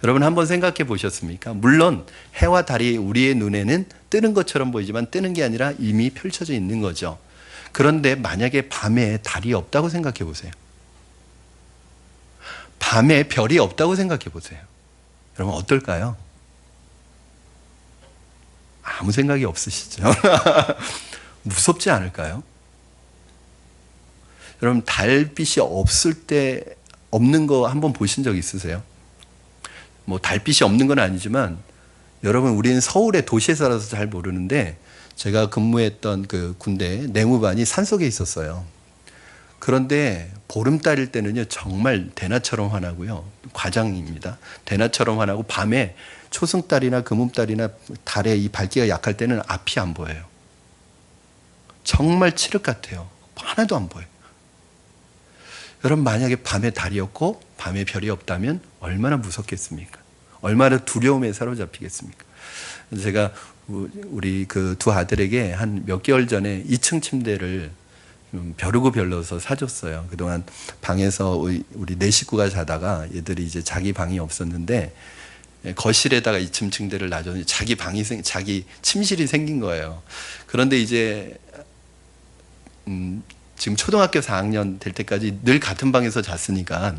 여러분, 한번 생각해 보셨습니까? 물론 해와 달이 우리의 눈에는 뜨는 것처럼 보이지만 뜨는 게 아니라 이미 펼쳐져 있는 거죠. 그런데 만약에 밤에 달이 없다고 생각해 보세요. 밤에 별이 없다고 생각해 보세요. 여러분, 어떨까요? 아무 생각이 없으시죠? 무섭지 않을까요? 여러분, 달빛이 없을 때 없는 거 한번 보신 적 있으세요? 뭐 달빛이 없는 건 아니지만 여러분, 우리는 서울의 도시에 살아서 잘 모르는데 제가 근무했던 그 군대 내무반이 산속에 있었어요. 그런데 보름달일 때는요, 정말 대낮처럼 환하고요. 과장입니다. 대낮처럼 환하고 밤에 초승달이나 금음달이나 달의 이 밝기가 약할 때는 앞이 안 보여요. 정말 칠흑 같아요. 하나도 안 보여요. 여러분, 만약에 밤에 달이 없고 밤에 별이 없다면 얼마나 무섭겠습니까? 얼마나 두려움에 사로잡히겠습니까? 제가 우리 그 두 아들에게 한 몇 개월 전에 2층 침대를 벼르고 별러서 사줬어요. 그동안 방에서 우리 네 식구가 자다가 얘들이 이제 자기 방이 없었는데 거실에다가 2층 침대를 놔줬는데 자기 침실이 생긴 거예요. 그런데 이제 지금 초등학교 4학년 될 때까지 늘 같은 방에서 잤으니까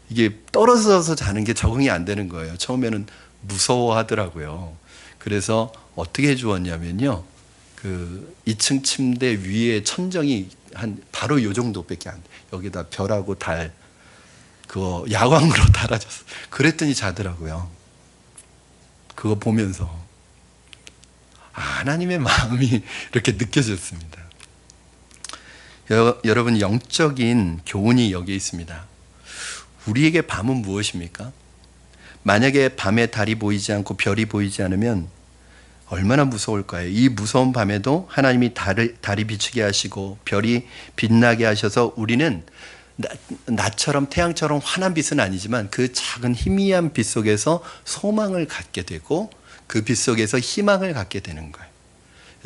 이게 떨어져서 자는 게 적응이 안 되는 거예요. 처음에는 무서워하더라고요. 그래서 어떻게 해주었냐면요. 그 2층 침대 위에 천정이 한 바로 요 정도밖에 안 돼. 여기다 별하고 달 그거 야광으로 달아줬어. 그랬더니 자더라고요. 그거 보면서 하나님의 마음이 이렇게 느껴졌습니다. 여러분, 영적인 교훈이 여기에 있습니다. 우리에게 밤은 무엇입니까? 만약에 밤에 달이 보이지 않고 별이 보이지 않으면 얼마나 무서울까요? 이 무서운 밤에도 하나님이 달이 비추게 하시고 별이 빛나게 하셔서 우리는 낮처럼 태양처럼 환한 빛은 아니지만 그 작은 희미한 빛 속에서 소망을 갖게 되고 그 빛 속에서 희망을 갖게 되는 거예요.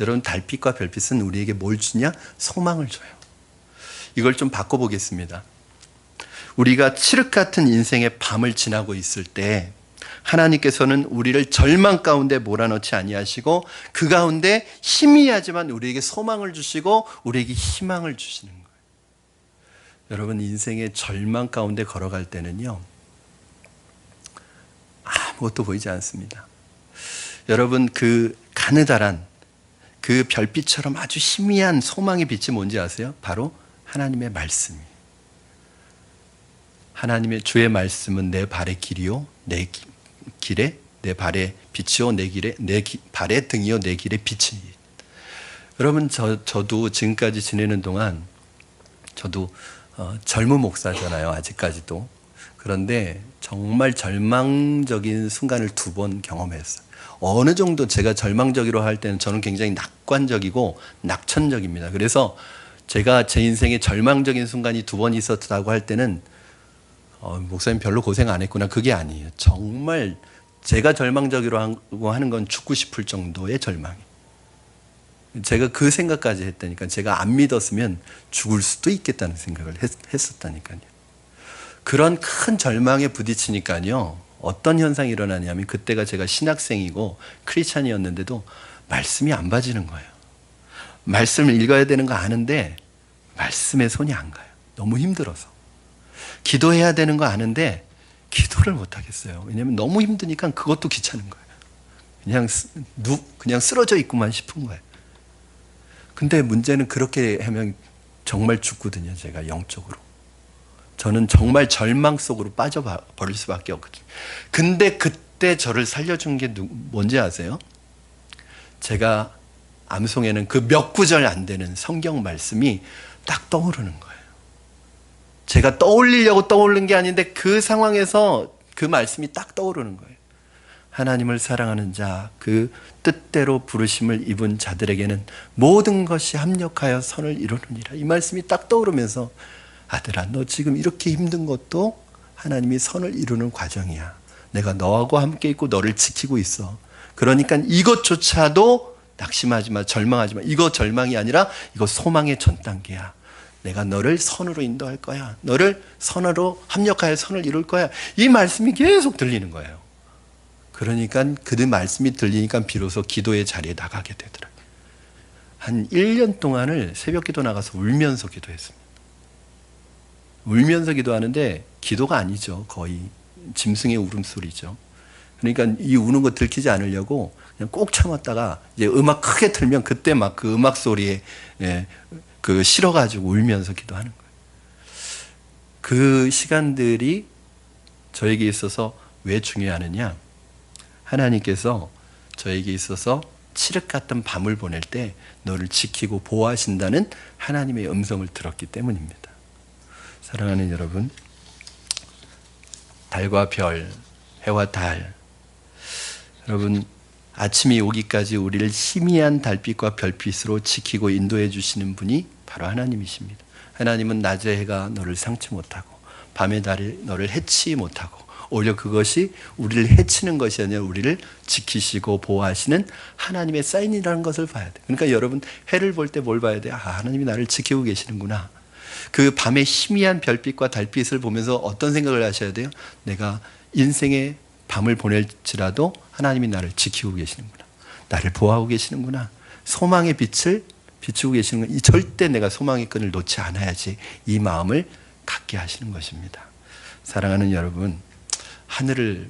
여러분, 달빛과 별빛은 우리에게 뭘 주냐? 소망을 줘요. 이걸 좀 바꿔보겠습니다. 우리가 칠흑 같은 인생의 밤을 지나고 있을 때 하나님께서는 우리를 절망 가운데 몰아넣지 아니하시고 그 가운데 희미하지만 우리에게 소망을 주시고 우리에게 희망을 주시는 거예요. 여러분, 인생의 절망 가운데 걸어갈 때는요, 아무것도 보이지 않습니다. 여러분, 그 가느다란 그 별빛처럼 아주 희미한 소망의 빛이 뭔지 아세요? 바로 하나님의 말씀이에요. 하나님의 주의 말씀은 내 발의 길이요 내 길에 내 발의 빛이요 내 길에 내 발의 등이요 내 길의 빛이. 여러분, 저도 지금까지 지내는 동안 저도 젊은 목사잖아요, 아직까지도. 그런데 정말 절망적인 순간을 2번 경험했어요. 어느 정도 제가 절망적이라고 할 때는 저는 굉장히 낙관적이고 낙천적입니다. 그래서 제가 제 인생에 절망적인 순간이 2번 있었다고 할 때는 목사님 별로 고생 안 했구나, 그게 아니에요. 정말 제가 절망적이라고 하는 건 죽고 싶을 정도의 절망이에요. 제가 그 생각까지 했다니까. 제가 안 믿었으면 죽을 수도 있겠다는 생각을 했었다니까요. 그런 큰 절망에 부딪히니까요, 어떤 현상이 일어나냐면 그때가 제가 신학생이고 크리스찬이었는데도 말씀이 안 봐지는 거예요. 말씀을 읽어야 되는 거 아는데 말씀에 손이 안 가요. 너무 힘들어서. 기도해야 되는 거 아는데 기도를 못 하겠어요. 왜냐하면 너무 힘드니까 그것도 귀찮은 거예요. 그냥 쓰러져 있구만 싶은 거예요. 근데 문제는 그렇게 하면 정말 죽거든요. 제가 영적으로. 저는 정말 절망 속으로 빠져버릴 수밖에 없거든요. 근데 그때 저를 살려준 게 뭔지 아세요? 제가 암송에는 그 몇 구절 안 되는 성경 말씀이 딱 떠오르는 거예요. 제가 떠올리려고 떠오른 게 아닌데 그 상황에서 그 말씀이 딱 떠오르는 거예요. 하나님을 사랑하는 자, 그 뜻대로 부르심을 입은 자들에게는 모든 것이 합력하여 선을 이루느니라. 이 말씀이 딱 떠오르면서, 아들아, 너 지금 이렇게 힘든 것도 하나님이 선을 이루는 과정이야. 내가 너하고 함께 있고 너를 지키고 있어. 그러니까 이것조차도 낙심하지 마, 절망하지 마. 이거 절망이 아니라 이거 소망의 전 단계야. 내가 너를 선으로 인도할 거야. 너를 선으로 합력하여 선을 이룰 거야. 이 말씀이 계속 들리는 거예요. 그러니까 그 말씀이 들리니까 비로소 기도의 자리에 나가게 되더라고요. 한 1년 동안을 새벽 기도 나가서 울면서 기도했습니다. 울면서 기도하는데 기도가 아니죠. 거의 짐승의 울음소리죠. 그러니까 이 우는 거 들키지 않으려고 그냥 꼭 참았다가 이제 음악 크게 틀면 그때 막 그 음악 소리에 그 실어가지고 울면서 기도하는 거예요. 그 시간들이 저에게 있어서 왜 중요하느냐? 하나님께서 저에게 있어서 칠흑 같은 밤을 보낼 때 너를 지키고 보호하신다는 하나님의 음성을 들었기 때문입니다. 사랑하는 여러분, 달과 별, 해와 달, 여러분, 아침이 오기까지 우리를 희미한 달빛과 별빛으로 지키고 인도해 주시는 분이 바로 하나님이십니다. 하나님은 낮의 해가 너를 상치 못하고 밤의 달이 너를 해치 못하고 오히려 그것이 우리를 해치는 것이 아니라 우리를 지키시고 보호하시는 하나님의 사인이라는 것을 봐야 돼요. 그러니까 여러분 해를 볼 때 뭘 봐야 돼요? 하나님이 나를 지키고 계시는구나. 그 밤의 희미한 별빛과 달빛을 보면서 어떤 생각을 하셔야 돼요? 내가 인생의 밤을 보낼지라도 하나님이 나를 지키고 계시는구나. 나를 보호하고 계시는구나. 소망의 빛을 비추고 계시는 건 절대 내가 소망의 끈을 놓지 않아야지, 이 마음을 갖게 하시는 것입니다. 사랑하는 여러분, 하늘을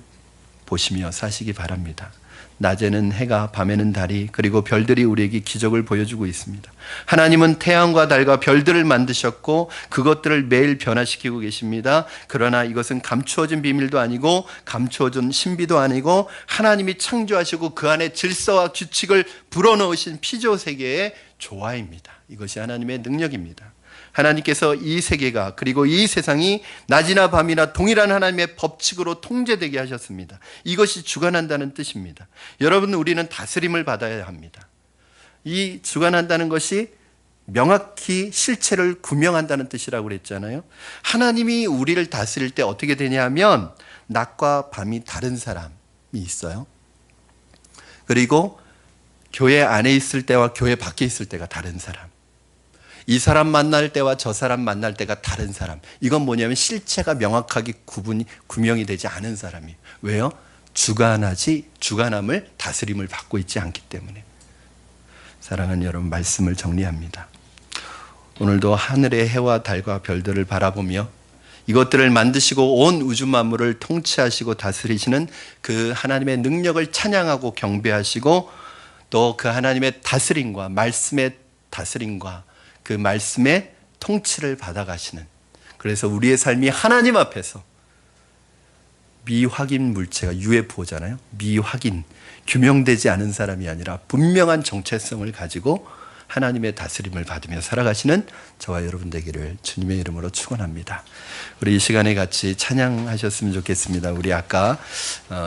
보시며 사시기 바랍니다. 낮에는 해가, 밤에는 달이, 그리고 별들이 우리에게 기적을 보여주고 있습니다. 하나님은 태양과 달과 별들을 만드셨고 그것들을 매일 변화시키고 계십니다. 그러나 이것은 감추어진 비밀도 아니고 감추어진 신비도 아니고 하나님이 창조하시고 그 안에 질서와 규칙을 불어넣으신 피조 세계의 조화입니다. 이것이 하나님의 능력입니다. 하나님께서 이 세계가, 그리고 이 세상이 낮이나 밤이나 동일한 하나님의 법칙으로 통제되게 하셨습니다. 이것이 주관한다는 뜻입니다. 여러분, 우리는 다스림을 받아야 합니다. 이 주관한다는 것이 명확히 실체를 구명한다는 뜻이라고 그랬잖아요. 하나님이 우리를 다스릴 때 어떻게 되냐면 낮과 밤이 다른 사람이 있어요. 그리고 교회 안에 있을 때와 교회 밖에 있을 때가 다른 사람, 이 사람 만날 때와 저 사람 만날 때가 다른 사람. 이건 뭐냐면 실체가 명확하게 구명이 되지 않은 사람이에요. 왜요? 주관함을, 다스림을 받고 있지 않기 때문에. 사랑하는 여러분, 말씀을 정리합니다. 오늘도 하늘의 해와 달과 별들을 바라보며 이것들을 만드시고 온 우주 만물을 통치하시고 다스리시는 그 하나님의 능력을 찬양하고 경배하시고, 또 그 하나님의 다스림과 말씀의 다스림과 그 말씀의 통치를 받아가시는, 그래서 우리의 삶이 하나님 앞에서 미확인 물체가 UFO잖아요. 미확인, 규명되지 않은 사람이 아니라 분명한 정체성을 가지고 하나님의 다스림을 받으며 살아가시는 저와 여러분 되기를 주님의 이름으로 축원합니다. 우리 이 시간에 같이 찬양하셨으면 좋겠습니다. 우리 아까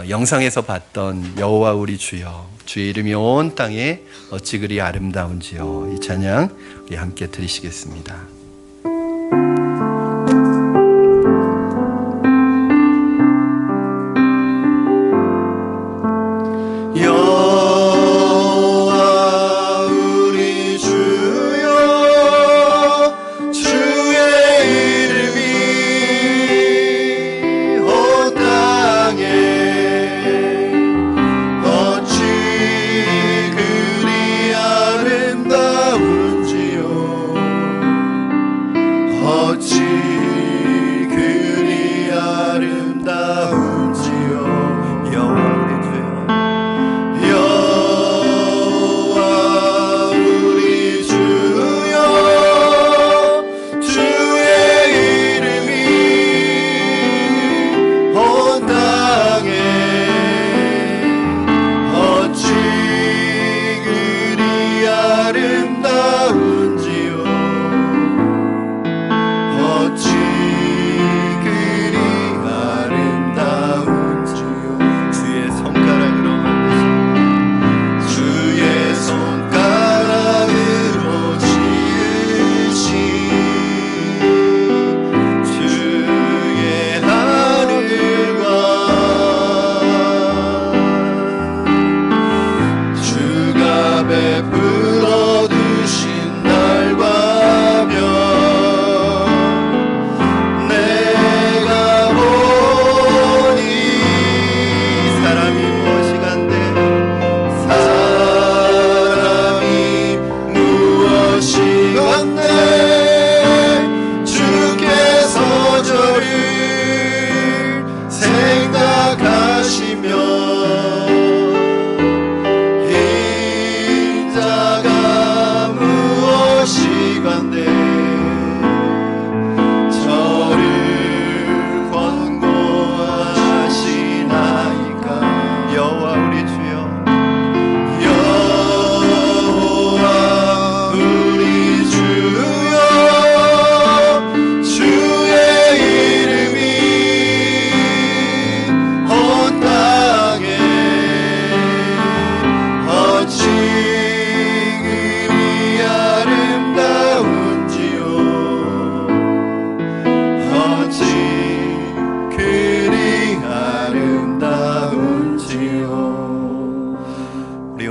영상에서 봤던 여호와 우리 주여, 주의 이름이 온 땅에 어찌 그리 아름다운지요. 이 찬양 우리 함께 드리시겠습니다.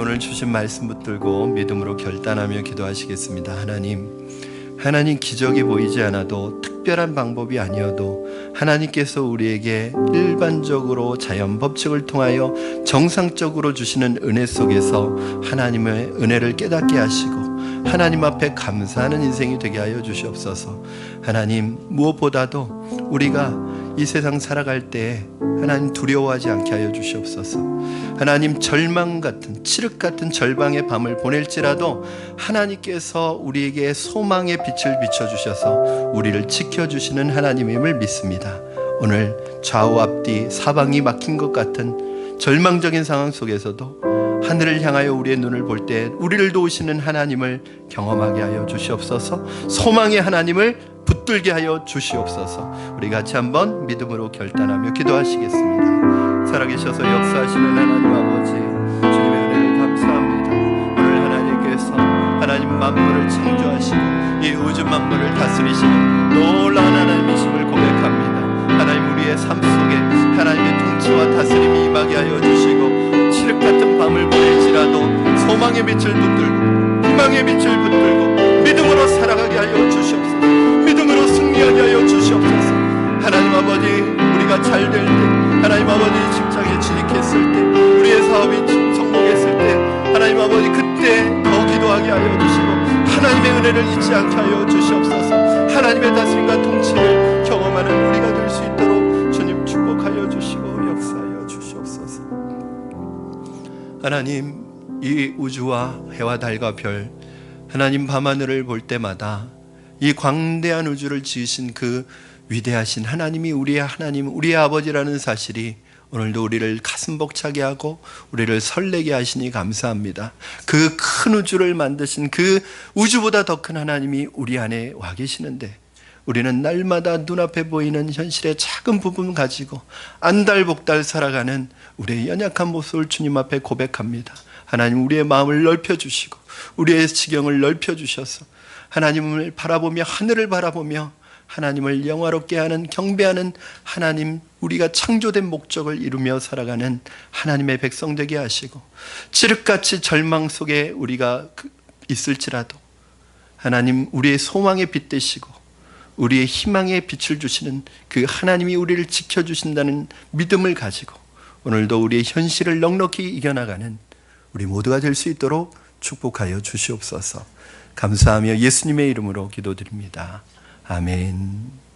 오늘 주신 말씀 붙들고 믿음으로 결단하며 기도하시겠습니다. 하나님 기적이 보이지 않아도 특별한 방법이 아니어도 하나님께서 우리에게 일반적으로 자연 법칙을 통하여 정상적으로 주시는 은혜 속에서 하나님의 은혜를 깨닫게 하시고 하나님 앞에 감사하는 인생이 되게 하여 주시옵소서. 하나님, 무엇보다도 우리가 이 세상 살아갈 때 하나님 두려워하지 않게 하여 주시옵소서. 하나님, 절망 같은 칠흑 같은 절방의 밤을 보낼지라도 하나님께서 우리에게 소망의 빛을 비춰주셔서 우리를 지켜주시는 하나님임을 믿습니다. 오늘 좌우 앞뒤 사방이 막힌 것 같은 절망적인 상황 속에서도 하늘을 향하여 우리의 눈을 볼 때 우리를 도우시는 하나님을 경험하게 하여 주시옵소서. 소망의 하나님을 붙들게 하여 주시옵소서. 우리 같이 한번 믿음으로 결단하며 기도하시겠습니다. 살아계셔서 역사하시는 하나님 아버지, 주님의 은혜를 감사합니다. 오늘 하나님께서 하나님 만물을 창조하시고 이 우주 만물을 다스리시는 놀라운 하나님이심을 고백합니다. 하나님, 우리의 삶 속에 하나님의 통치와 다스림이 임하게 하여 주시고 칠흑 같은 밤을 보낼지라도 소망의 빛을 붙들고 희망의 빛을 붙들고 믿음으로 살아가게 하여 주시옵소서. 믿음으로 승리하게 하여 주시옵소서. 하나님 아버지, 우리가 잘 될 때, 하나님 아버지 직장에 진입했을 때, 우리의 사업이 성공했을 때, 하나님 아버지 그때 더 기도하게 하여 주시고 하나님의 은혜를 잊지 않게 하여 주시옵소서. 하나님의 다스림과 통치를 경험하는 우리가 될 수 있도록 주님 축복하여 주시고 역사하여 주시옵소서. 하나님, 이 우주와 해와 달과 별, 하나님 밤하늘을 볼 때마다 이 광대한 우주를 지으신 그 위대하신 하나님이 우리의 하나님, 우리의 아버지라는 사실이 오늘도 우리를 가슴 벅차게 하고 우리를 설레게 하시니 감사합니다. 그 큰 우주를 만드신 그 우주보다 더 큰 하나님이 우리 안에 와 계시는데 우리는 날마다 눈앞에 보이는 현실의 작은 부분 가지고 안달복달 살아가는 우리의 연약한 모습을 주님 앞에 고백합니다. 하나님, 우리의 마음을 넓혀주시고 우리의 지경을 넓혀주셔서 하나님을 바라보며 하늘을 바라보며 하나님을 영화롭게 하는 경배하는 하나님, 우리가 창조된 목적을 이루며 살아가는 하나님의 백성 되게 하시고 칠흑같이 절망 속에 우리가 있을지라도 하나님, 우리의 소망의 빛 되시고 우리의 희망의 빛을 주시는 그 하나님이 우리를 지켜주신다는 믿음을 가지고 오늘도 우리의 현실을 넉넉히 이겨나가는 우리 모두가 될 수 있도록 축복하여 주시옵소서. 감사하며 예수님의 이름으로 기도드립니다. 아멘.